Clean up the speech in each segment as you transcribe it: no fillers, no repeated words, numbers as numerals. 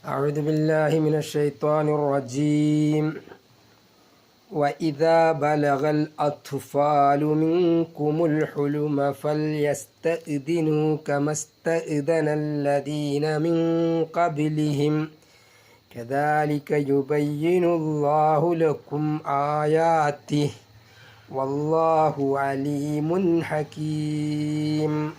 أعوذ بالله من الشيطان الرجيم. وإذا بلغ الأطفال منكم الحلم فليستأذنوا كما استأذن الذين من قبلهم كذلك يبين الله لكم آياته والله عليم حكيم.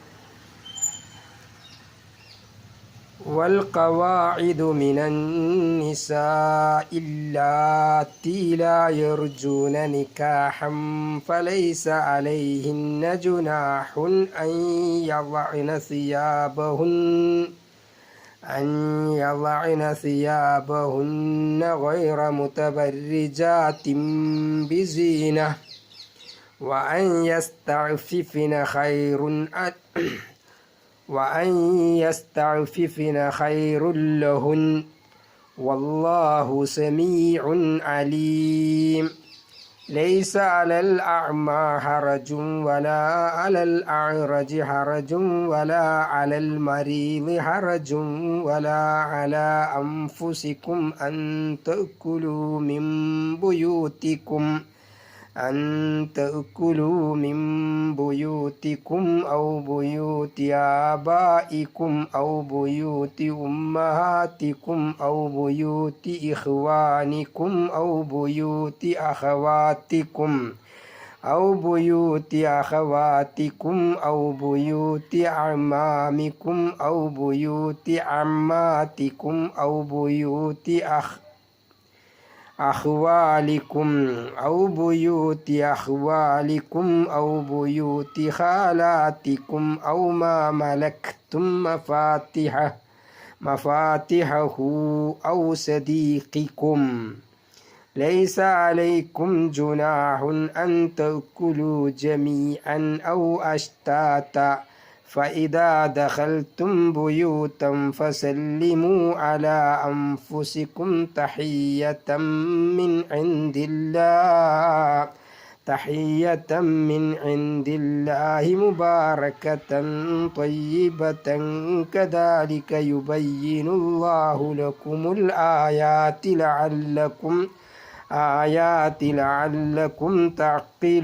والقواعد من النساء اللاتي لا يرجون نكاحا فليس عليهن جناح أن يضعن غير متبرجات بزينة وأن يستعففن خير لهن والله سميع عليم. ليس على الأعمى حرج ولا على الأعرج حرج ولا على المريض حرج ولا على أنفسكم أن تأكلوا من بيوتكم أو بيوت آبائكم أو بيوت أمهاتكم أو بيوت إخوانكم أو بيوت أخواتكم أو بيوت أعمامكم أو بيوت عماتكم أو بيوت أخوالكم أو بيوت أخوالكم أو بيوت خالاتكم أو ما ملكتم مفاتحه أو صديقكم. ليس عليكم جناح أن تأكلوا جميعا أو أشتاتا فإذا دخلتم بيوتا فسلموا على أنفسكم تحية من عند الله مباركة طيبة كذلك يبين الله لكم الآيات لعلكم تعقلون.